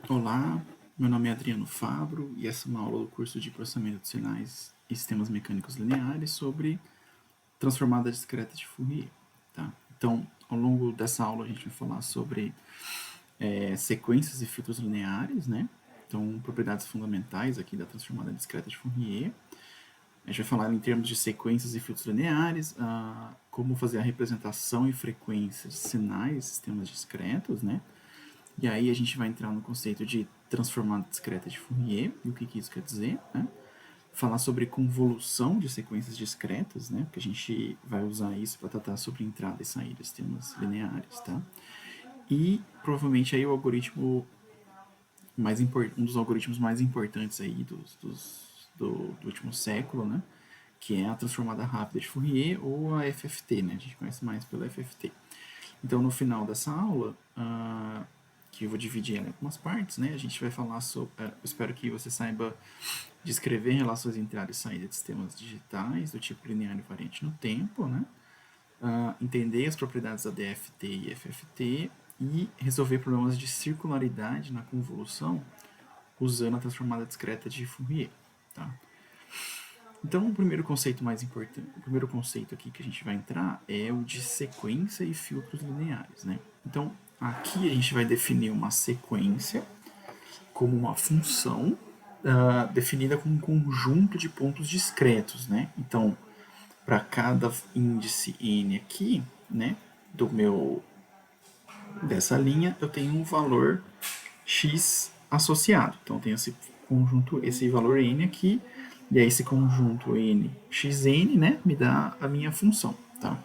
Olá, meu nome é Adriano Fabro e essa é uma aula do curso de Processamento de Sinais e Sistemas Mecânicos Lineares sobre transformada discreta de Fourier. Tá? Então, ao longo dessa aula a gente vai falar sobre sequências e filtros lineares, né? Então, propriedades fundamentais aqui da transformada discreta de Fourier. A gente vai falar em termos de sequências e filtros lineares, como fazer a representação e frequência de sinais e sistemas discretos, né? E aí a gente vai entrar no conceito de transformada discreta de Fourier e o que isso quer dizer, né? Falar sobre convolução de sequências discretas, né? Que a gente vai usar isso para tratar sobre entrada e saída de sistemas lineares, tá? E provavelmente aí o algoritmo um dos algoritmos mais importantes aí do último século, né? Que é a transformada rápida de Fourier ou a FFT, né? A gente conhece mais pela FFT. Então, no final dessa aula, que eu vou dividir ela em algumas partes, né? A gente vai falar sobre. Espero que você saiba descrever relações entrada e saída de sistemas digitais do tipo linear e variante no tempo, né? Entender as propriedades da DFT e FFT e resolver problemas de circularidade na convolução usando a transformada discreta de Fourier, tá? Então, o primeiro conceito mais importante, o primeiro conceito aqui que a gente vai entrar é o de sequência e filtros lineares, né? Então, aqui a gente vai definir uma sequência como uma função definida como um conjunto de pontos discretos, né? Então, para cada índice n aqui, né, do meu dessa linha, eu tenho um valor x associado. Então, eu tenho esse conjunto, esse valor n aqui, e aí esse conjunto n xn, né, me dá a minha função, tá?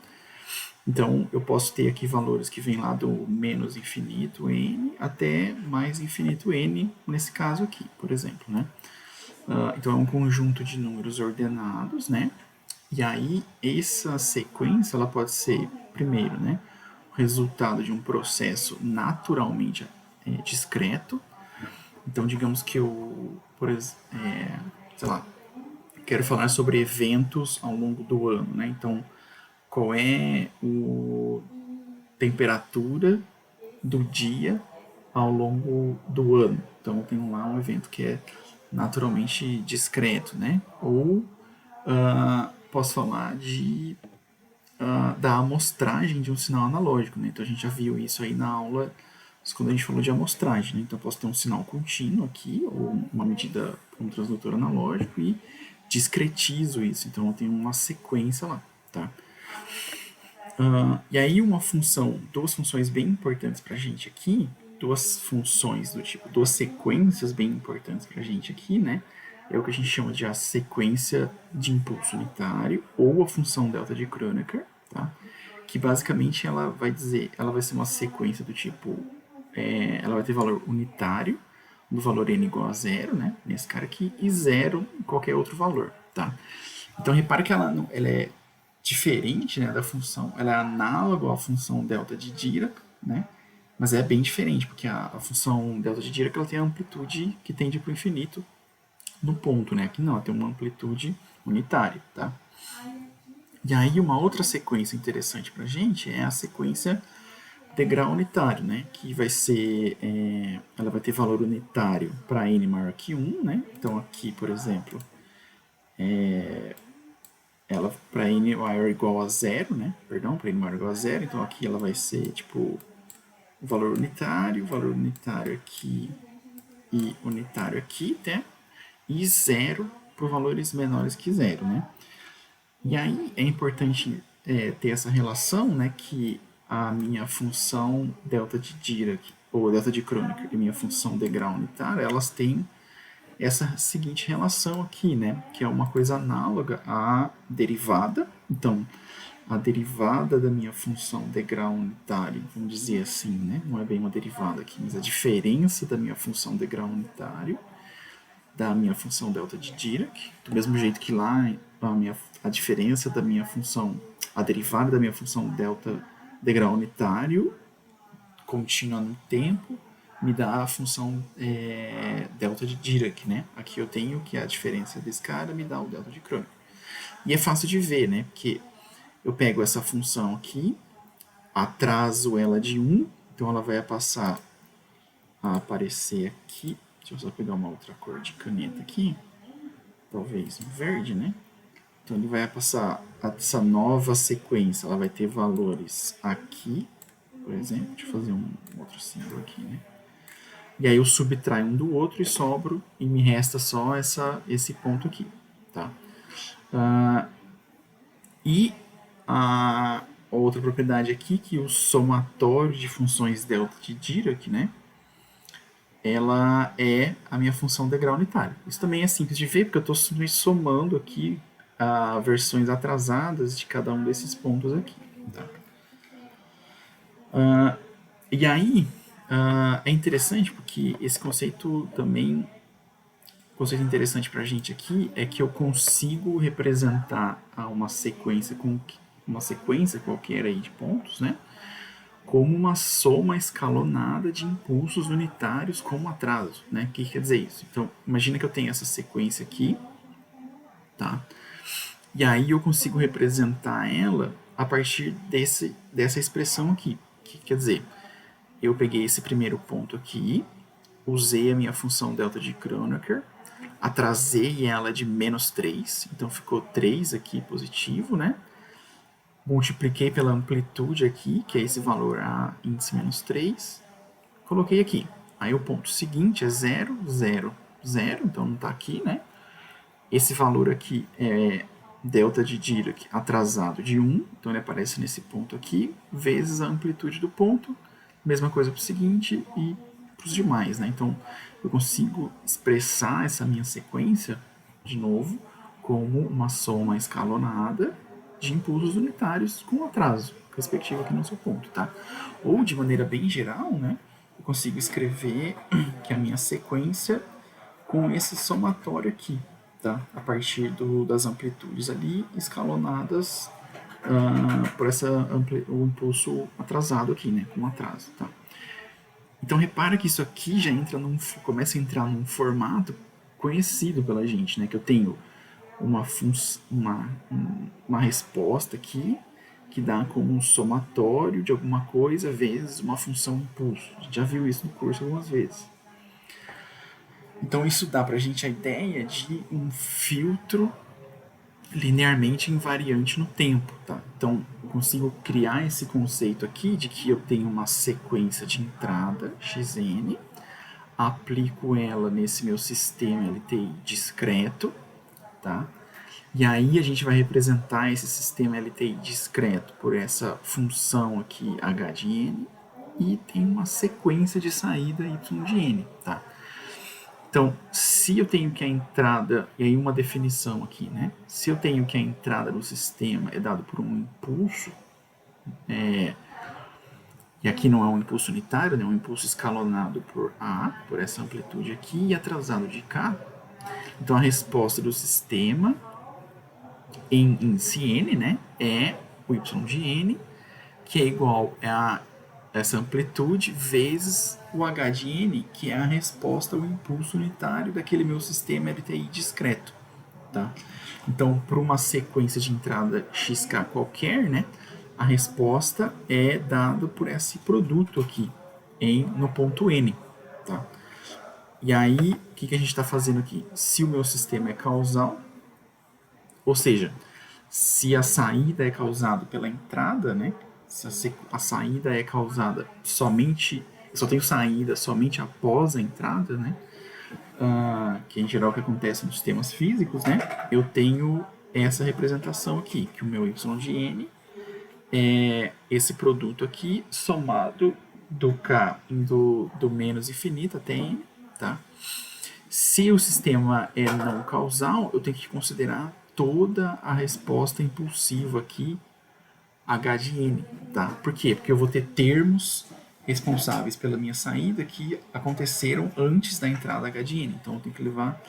Então, eu posso ter aqui valores que vêm lá do menos infinito n até mais infinito n, nesse caso aqui, por exemplo, né? Então, é um conjunto de números ordenados, né? E aí, essa sequência, ela pode ser, primeiro, né, o resultado de um processo naturalmente discreto. Então, digamos que eu, por exemplo, sei lá, quero falar sobre eventos ao longo do ano, né? Então, qual é a temperatura do dia ao longo do ano? Então, eu tenho lá um evento que é naturalmente discreto, né? Ou posso falar da amostragem de um sinal analógico, né? Então, a gente já viu isso aí na aula quando a gente falou de amostragem, né? Então, eu posso ter um sinal contínuo aqui, ou uma medida, um transdutor analógico, e discretizo isso. Então, eu tenho uma sequência lá, tá? E aí, duas funções bem importantes para a gente aqui, duas funções do tipo, duas sequências bem importantes para a gente aqui, né? É o que a gente chama de a sequência de impulso unitário, ou a função delta de Kronecker, tá? Que basicamente ela vai ser uma sequência do tipo, ela vai ter valor unitário, do valor n igual a zero, né? Nesse cara aqui, e zero em qualquer outro valor, tá? Então repare que ela é diferente, né, da função, ela é análoga à função delta de Dirac, né? Mas é bem diferente, porque a função delta de Dirac ela tem a amplitude que tende para o infinito no ponto, né? Aqui não, ela tem uma amplitude unitária, tá? E aí uma outra sequência interessante para a gente é a sequência degrau unitário, né? Que vai ser, ela vai ter valor unitário para n maior que 1, né? Então aqui, por exemplo, ela para n maior ou igual a zero, né? Perdão, para n maior ou igual a zero. Então aqui ela vai ser tipo o valor unitário aqui e unitário aqui, né? E zero por valores menores que zero, né? E aí é importante ter essa relação, né? Que a minha função delta de Dirac ou delta de Kronecker e minha função degrau unitário, elas têm essa seguinte relação aqui, né? Que é uma coisa análoga à derivada. Então, a derivada da minha função degrau unitário, vamos dizer assim, né? Não é bem uma derivada aqui, mas a diferença da minha função degrau unitário da minha função delta de Dirac, do mesmo jeito que lá a diferença da minha função, a derivada da minha função delta degrau unitário contínua no tempo me dá a função delta de Dirac, né? Aqui eu tenho que a diferença desse cara me dá o delta de Kronecker. E é fácil de ver, né? Porque eu pego essa função aqui, atraso ela de 1, então ela vai passar a aparecer aqui. Deixa eu só pegar uma outra cor de caneta aqui. Talvez um verde, né? Então ele vai passar essa nova sequência. Ela vai ter valores aqui, por exemplo. Deixa eu fazer um outro símbolo aqui, né? E aí eu subtraio um do outro e sobro, e me resta só esse ponto aqui, tá? E a outra propriedade aqui, que o somatório de funções delta de Dirac, né? Ela é a minha função degrau unitário. Isso também é simples de ver, porque eu estou simplesmente somando aqui versões atrasadas de cada um desses pontos aqui. Tá? E aí, é interessante porque esse conceito também, o conceito interessante para a gente aqui é que eu consigo representar uma sequência qualquer aí de pontos, né? Como uma soma escalonada de impulsos unitários com atraso, né? O que quer dizer isso? Então, imagina que eu tenho essa sequência aqui, tá? E aí eu consigo representar ela a partir dessa expressão aqui. Que quer dizer, eu peguei esse primeiro ponto aqui, usei a minha função delta de Kronecker, atrasei ela de menos 3, então ficou 3 aqui positivo, né? Multipliquei pela amplitude aqui, que é esse valor A índice menos 3, coloquei aqui. Aí o ponto seguinte é 0, 0, 0, então não está aqui, né? Esse valor aqui é delta de Dirac atrasado de 1, então ele aparece nesse ponto aqui, vezes a amplitude do ponto, mesma coisa para o seguinte e para os demais, né? Então eu consigo expressar essa minha sequência, de novo, como uma soma escalonada de impulsos unitários com atraso, respectivo aqui no seu ponto, tá? Ou de maneira bem geral, né? Eu consigo escrever que a minha sequência com esse somatório aqui, tá? A partir das amplitudes ali escalonadas por o impulso atrasado aqui, né? Com atraso, tá? Então repara que isso aqui já começa a entrar num formato conhecido pela gente, né? Que eu tenho uma resposta aqui que dá como um somatório de alguma coisa vezes uma função impulso. A gente já viu isso no curso algumas vezes. Então isso dá pra gente a ideia de um filtro linearmente invariante no tempo, tá? Então eu consigo criar esse conceito aqui de que eu tenho uma sequência de entrada xn, aplico ela nesse meu sistema LTI discreto, tá? E aí a gente vai representar esse sistema LTI discreto por essa função aqui h de n e tem uma sequência de saída y de n, tá? Então, se eu tenho que a entrada, e aí uma definição aqui, né? Se eu tenho que a entrada no sistema é dado por um impulso, e aqui não é um impulso unitário, né? É um impulso escalonado por A, por essa amplitude aqui, e atrasado de K. Então, a resposta do sistema em índice n, né? É o y de n, que é igual a essa amplitude vezes o h de n, que é a resposta ao impulso unitário daquele meu sistema LTI discreto. Tá? Então, para uma sequência de entrada xk qualquer, né, a resposta é dada por esse produto aqui no ponto n. Tá? E aí, o que a gente está fazendo aqui? Se o meu sistema é causal, ou seja, se a saída é causada pela entrada, né, se a saída é causada somente, eu só tenho saída somente após a entrada, né? Que em geral é o que acontece nos sistemas físicos, né? Eu tenho essa representação aqui, que o meu y de n é esse produto aqui somado do k do menos infinito até n, tá? Se o sistema é não causal, eu tenho que considerar toda a resposta impulsiva aqui h de n, tá? Por quê? Porque eu vou ter termos responsáveis pela minha saída que aconteceram antes da entrada h de n. Então eu tenho que levar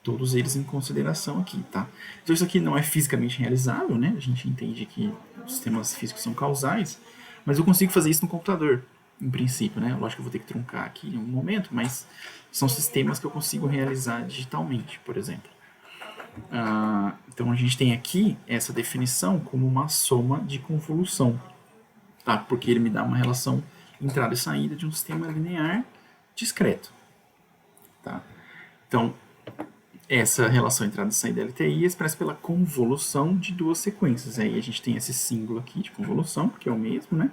todos eles em consideração aqui, tá? Então isso aqui não é fisicamente realizável, né? A gente entende que os sistemas físicos são causais, mas eu consigo fazer isso no computador, em princípio, né? Lógico que eu vou ter que truncar aqui em um momento, mas são sistemas que eu consigo realizar digitalmente, por exemplo. Então a gente tem aqui essa definição como uma soma de convolução, tá? Porque ele me dá uma relação entrada e saída de um sistema linear discreto. Tá? Então, essa relação entrada e saída LTI é expressa pela convolução de duas sequências. Aí a gente tem esse símbolo aqui de convolução, que é o mesmo, né?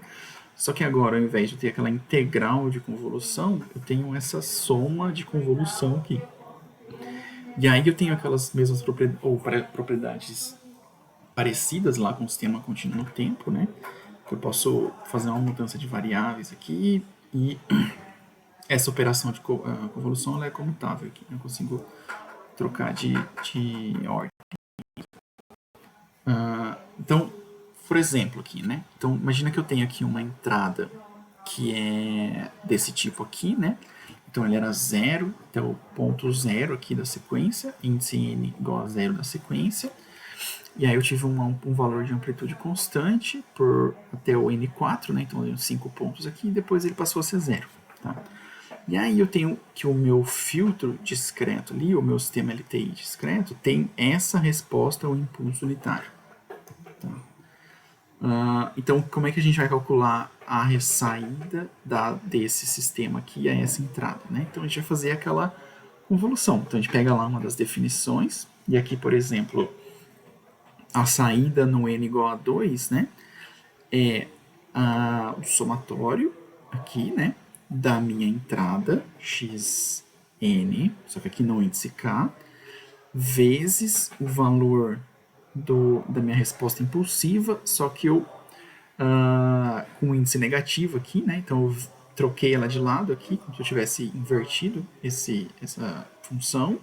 Só que agora, ao invés de ter aquela integral de convolução, eu tenho essa soma de convolução aqui. E aí eu tenho aquelas mesmas propriedades parecidas lá com o sistema contínuo no tempo, né? Eu posso fazer uma mudança de variáveis aqui e essa operação de convolução ela é comutável aqui. Eu consigo trocar de ordem. Então, por exemplo aqui, né? Então, imagina que eu tenho aqui uma entrada que é desse tipo aqui, né? Então, ele era 0 até o ponto 0 aqui da sequência, índice n igual a 0 da sequência. E aí eu tive um valor de amplitude constante por até o n4, né? Então, eu tenho 5 pontos aqui e depois ele passou a ser 0, tá? E aí eu tenho que o meu filtro discreto ali, o meu sistema LTI discreto, tem essa resposta ao impulso unitário. Tá? Então, como é que a gente vai calcular a ressaída desse sistema aqui a essa entrada? Né? Então, a gente vai fazer aquela convolução. Então, a gente pega lá uma das definições, e aqui, por exemplo, a saída no n igual a 2, né, é o somatório aqui, né, da minha entrada, xn, só que aqui no índice k, vezes o valor da minha resposta impulsiva, só que eu com o índice negativo aqui, né? Então eu troquei ela de lado aqui, como se eu tivesse invertido essa função,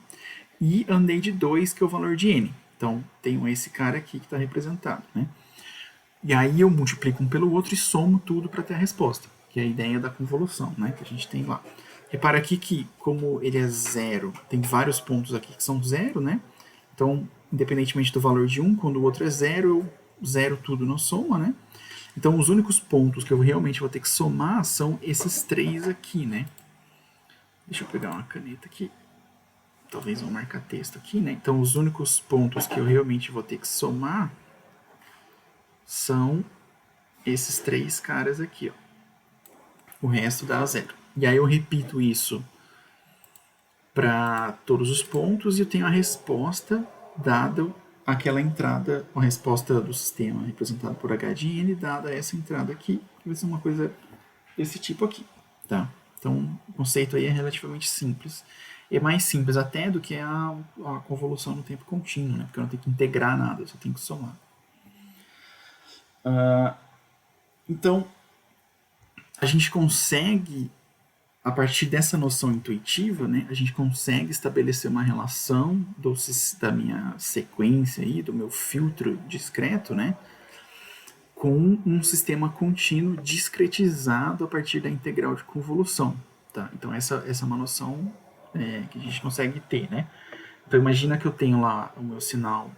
e andei de 2, que é o valor de n. Então tenho esse cara aqui que está representado, né? E aí eu multiplico um pelo outro e somo tudo para ter a resposta, que é a ideia da convolução, né? Que a gente tem lá. Repara aqui que, como ele é 0, tem vários pontos aqui que são 0, né? Então, independentemente do valor de um, quando o outro é 0, eu zero tudo na soma, né? Então, os únicos pontos que eu realmente vou ter que somar são esses 3 aqui, né? Deixa eu pegar uma caneta aqui. Talvez vou marcar texto aqui, né? Então, os únicos pontos que eu realmente vou ter que somar são esses 3 caras aqui, ó. O resto dá 0. E aí eu repito isso para todos os pontos e eu tenho a resposta dada aquela entrada, a resposta do sistema representada por h de n dada essa entrada aqui, que vai ser uma coisa desse tipo aqui, tá? Então, o conceito aí é relativamente simples. É mais simples até do que a convolução no tempo contínuo, né? Porque eu não tenho que integrar nada, eu só tenho que somar. Então, a gente consegue, a partir dessa noção intuitiva, né, a gente consegue estabelecer uma relação da minha sequência aí, do meu filtro discreto, né, com um sistema contínuo discretizado a partir da integral de convolução. Tá? Então essa é uma noção que a gente consegue ter. Né? Então imagina que eu tenho lá o meu sinal,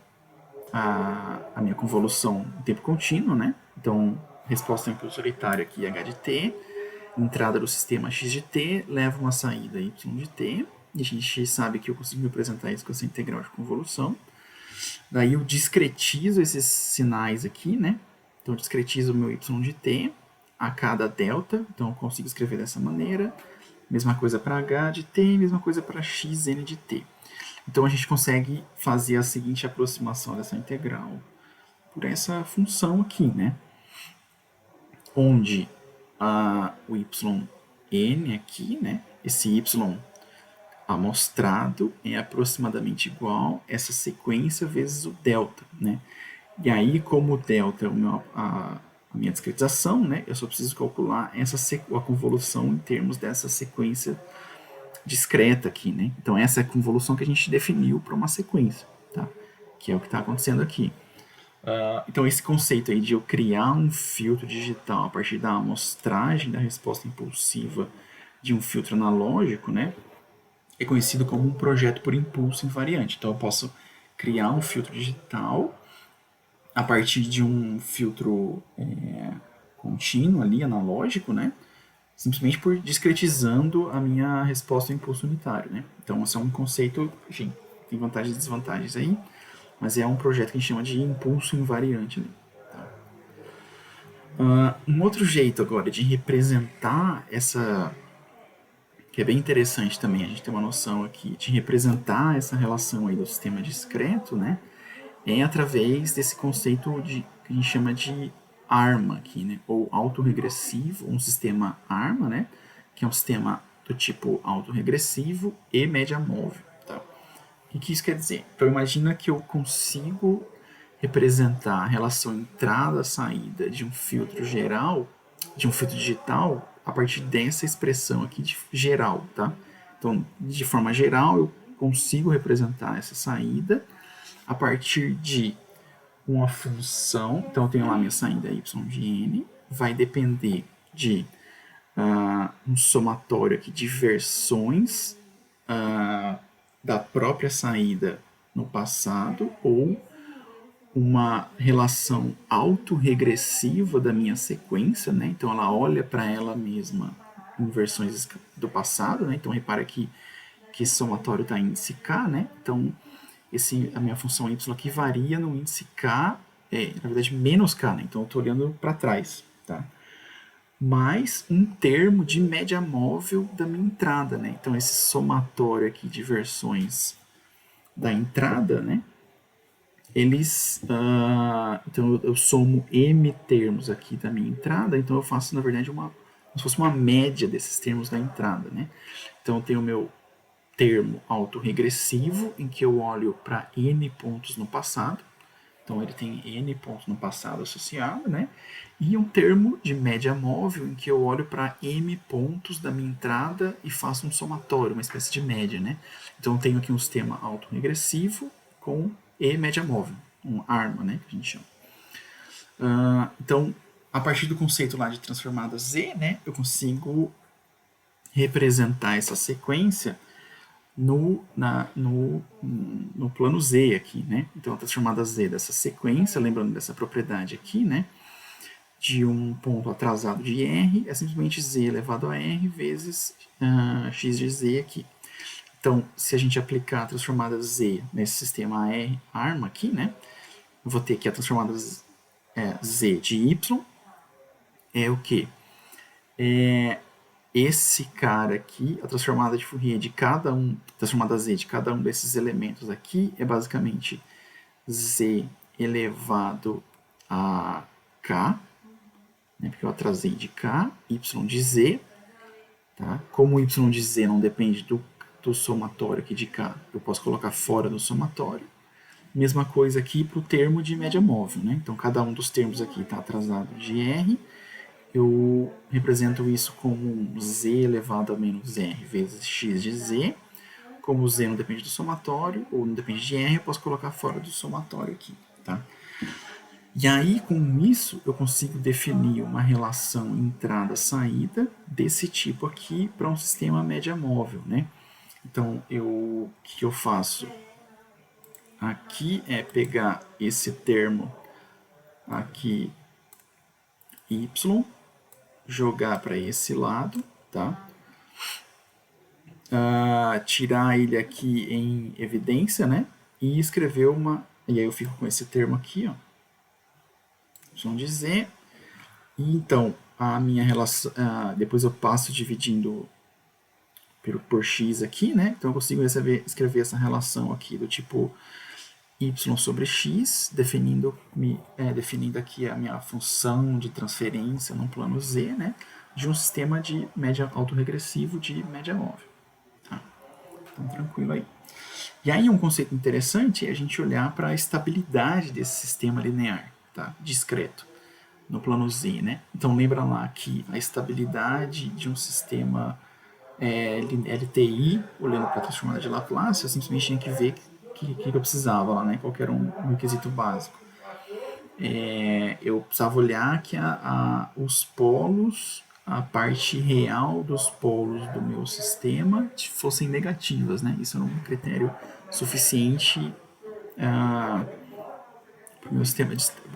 a minha convolução em tempo contínuo, né? Então resposta ao impulso unitário aqui h de t, entrada do sistema x de t leva uma saída y de t, e a gente sabe que eu consigo representar isso com essa integral de convolução. Daí eu discretizo esses sinais aqui, né? Então eu discretizo o meu y de t a cada delta, então eu consigo escrever dessa maneira. Mesma coisa para h de t, mesma coisa para xn de t. Então a gente consegue fazer a seguinte aproximação dessa integral por essa função aqui, né? Onde o yn aqui, né? Esse y amostrado é aproximadamente igual a essa sequência vezes o delta, né? E aí, como o delta é a minha discretização, né? Eu só preciso calcular a convolução em termos dessa sequência discreta aqui, né? Então essa é a convolução que a gente definiu para uma sequência, tá? Que é o que está acontecendo aqui. Então esse conceito aí de eu criar um filtro digital a partir da amostragem da resposta impulsiva de um filtro analógico, né? É conhecido como um projeto por impulso invariante. Então eu posso criar um filtro digital a partir de um filtro contínuo ali, analógico, né? Simplesmente por discretizando a minha resposta ao impulso unitário, né? Então, esse é um conceito, enfim, tem vantagens e desvantagens aí, mas é um projeto que a gente chama de impulso invariante. Né? Tá? Um outro jeito agora de representar que é bem interessante também a gente ter uma noção aqui de representar essa relação aí do sistema discreto, né? É através desse conceito que a gente chama de ARMA aqui, né? Ou autorregressivo, um sistema ARMA, né? Que é um sistema do tipo autorregressivo e média móvel, tá? O que isso quer dizer? Então imagina que eu consigo representar a relação entrada-saída de um filtro geral, de um filtro digital, a partir dessa expressão aqui de geral, tá? Então, de forma geral, eu consigo representar essa saída a partir de uma função. Então, eu tenho lá minha saída y de n, vai depender de um somatório aqui de versões da própria saída no passado ou uma relação autorregressiva da minha sequência, né? Então ela olha para ela mesma em versões do passado, né? Então repara que esse somatório está em índice k, né? Então a minha função y aqui varia no índice k, na verdade menos k, né? Então eu estou olhando para trás, tá? Mais um termo de média móvel da minha entrada, né? Então esse somatório aqui de versões da entrada, né? Então eu somo m termos aqui da minha entrada, então eu faço na verdade como se fosse uma média desses termos da entrada, né? Então eu tenho o meu termo autorregressivo, em que eu olho para n pontos no passado, então ele tem n pontos no passado associado, né? E um termo de média móvel, em que eu olho para m pontos da minha entrada e faço um somatório, uma espécie de média, né? Então eu tenho aqui um sistema autorregressivo com e média móvel, um ARMA, né, que a gente chama. Então, a partir do conceito lá de transformada Z, né, eu consigo representar essa sequência no plano Z aqui, né? Então, a transformada Z dessa sequência, lembrando dessa propriedade aqui, né, de um ponto atrasado de R, é simplesmente Z elevado a R vezes x de Z aqui. Então, se a gente aplicar a transformada Z nesse sistema ARMA aqui, né, eu vou ter aqui a transformada Z de Y, é o que? Esse cara aqui, a transformada de Fourier de cada um, transformada Z de cada um desses elementos aqui, é basicamente Z elevado a K, né, porque eu atrasei de K, Y de Z, tá? Como Y de Z não depende do somatório aqui de K, eu posso colocar fora do somatório. Mesma coisa aqui para o termo de média móvel, né? Então, cada um dos termos aqui está atrasado de R. Eu represento isso como Z elevado a menos R vezes x de Z. Como o Z não depende do somatório, ou não depende de R, eu posso colocar fora do somatório aqui, tá? E aí, com isso, eu consigo definir uma relação entrada-saída desse tipo aqui para um sistema média móvel, né? Então, o que eu faço aqui é pegar esse termo aqui, y, jogar para esse lado, tá? Tirar ele aqui em evidência, né? E escrever e aí eu fico com esse termo aqui, ó. Vamos dizer. E então, a minha relação... depois eu passo dividindo por x aqui, né? Então eu consigo escrever essa relação aqui do tipo y sobre x, definindo aqui a minha função de transferência num plano z, né, de um sistema de média autorregressivo de média móvel. Tá? Então, tranquilo aí. E aí um conceito interessante é a gente olhar para a estabilidade desse sistema linear, tá, discreto, no plano z, né? Então lembra lá que a estabilidade de um sistema LTI, olhando para a transformada de Laplace, eu simplesmente tinha que ver que eu precisava lá, né? Qual era um requisito básico. Eu precisava olhar que os polos, a parte real dos polos do meu sistema fossem negativas, né? Isso era um critério suficiente para o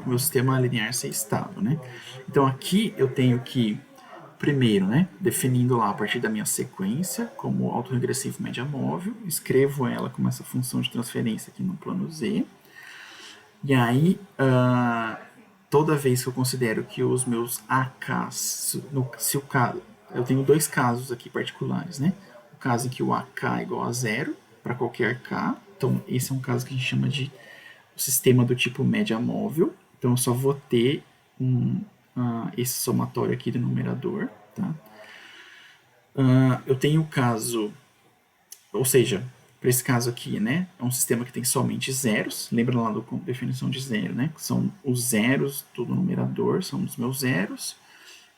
meu sistema linear ser estável, né? Então aqui eu tenho que primeiro, né, definindo lá a partir da minha sequência como autorregressivo média móvel, escrevo ela como essa função de transferência aqui no plano Z. E aí, toda vez que eu considero que os meus AKs, eu tenho dois casos aqui particulares, né? caso em que o AK é igual a zero para qualquer K. Então, esse é um caso que a gente chama de sistema do tipo média móvel. Então, eu só vou ter esse somatório aqui do numerador. Tá? Eu tenho o caso, ou seja, para esse caso aqui, né, é um sistema que tem somente zeros. Lembra lá da definição de zero, né? Que são os zeros do numerador, são os meus zeros.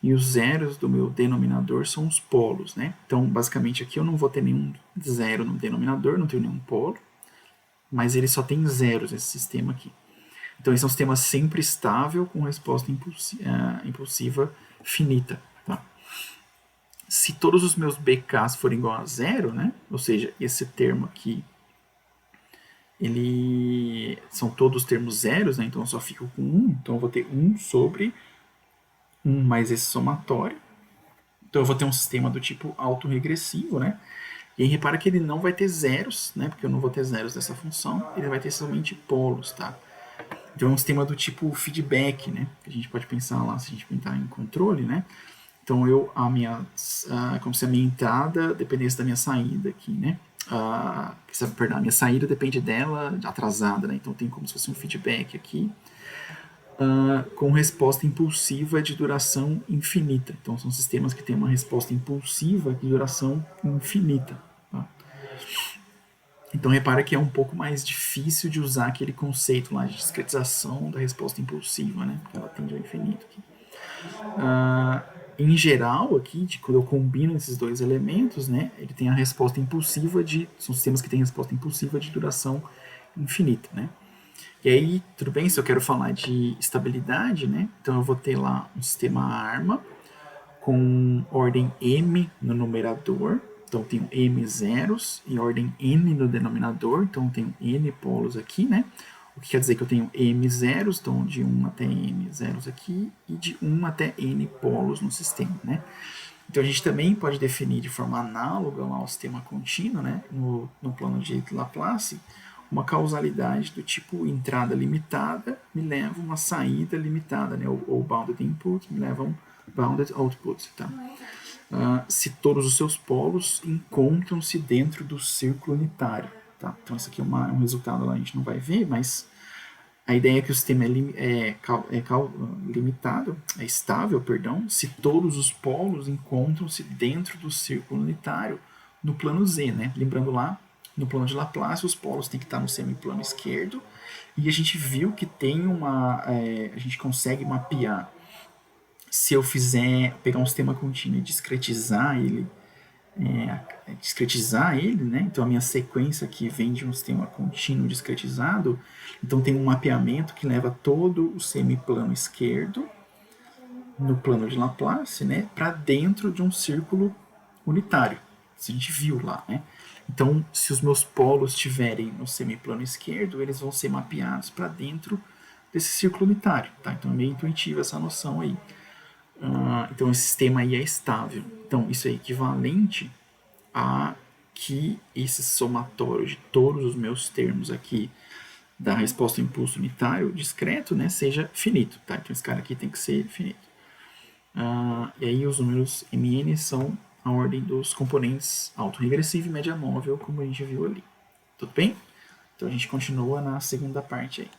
E os zeros do meu denominador são os polos, né? Então, basicamente, aqui eu não vou ter nenhum zero no denominador, não tenho nenhum polo, mas ele só tem zeros, esse sistema aqui. Então, esse é um sistema sempre estável com resposta impulsiva finita, tá? Se todos os meus BKs forem igual a zero, né? Ou seja, esse termo aqui, ele são todos termos zeros, né? Então, eu só fico com 1. Então, eu vou ter 1 sobre 1 mais esse somatório. Então eu vou ter um sistema do tipo autorregressivo, né? E aí repara que ele não vai ter zeros, né? Porque eu não vou ter zeros dessa função, ele vai ter somente polos, tá? Então é um sistema do tipo feedback, né? Que a gente pode pensar lá, se a gente pensar em controle, né? Então como se a minha entrada dependesse da minha saída aqui, né? Perdão, a minha saída depende dela atrasada, né? Então tem como se fosse um feedback aqui. Com resposta impulsiva de duração infinita. Então, são sistemas que têm uma resposta impulsiva de duração infinita. Tá? Então, repara que é um pouco mais difícil de usar aquele conceito lá de discretização da resposta impulsiva, né? Porque ela tende ao infinito. Aqui. Em geral, aqui, quando eu combino esses dois elementos, né, ele tem a resposta impulsiva são sistemas que têm resposta impulsiva de duração infinita, né? E aí, tudo bem, se eu quero falar de estabilidade, né? Então eu vou ter lá um sistema ARMA com ordem M no numerador. Então eu tenho M zeros e ordem N no denominador. Então eu tenho N polos aqui, né? O que quer dizer que eu tenho M zeros, então de 1 até N zeros aqui, e de 1 até N polos no sistema, né? Então a gente também pode definir de forma análoga ao sistema contínuo, né? No plano de Laplace, uma causalidade do tipo entrada limitada me leva a uma saída limitada, né? Ou bounded input me leva a um bounded output. Tá? Se todos os seus polos encontram-se dentro do círculo unitário. Tá? Então, isso aqui é um resultado lá, a gente não vai ver, mas a ideia é que o sistema é limitado, é estável, perdão, se todos os polos encontram-se dentro do círculo unitário no plano Z, né? Lembrando lá, no plano de Laplace, os polos têm que estar no semiplano esquerdo, e a gente viu que tem a gente consegue mapear, se eu pegar um sistema contínuo e discretizar ele, né? Então a minha sequência aqui vem de um sistema contínuo discretizado, então tem um mapeamento que leva todo o semiplano esquerdo no plano de Laplace, né, para dentro de um círculo unitário. Isso a gente viu lá, né? Então, se os meus polos estiverem no semiplano esquerdo, eles vão ser mapeados para dentro desse círculo unitário, tá? Então é meio intuitiva essa noção aí. Então esse sistema aí é estável. Então isso é equivalente a que esse somatório de todos os meus termos aqui da resposta ao impulso unitário discreto, né, seja finito, tá? Então esse cara aqui tem que ser finito. E aí os números Mn são a ordem dos componentes autorregressivo e média móvel, como a gente viu ali. Tudo bem? Então a gente continua na segunda parte aí.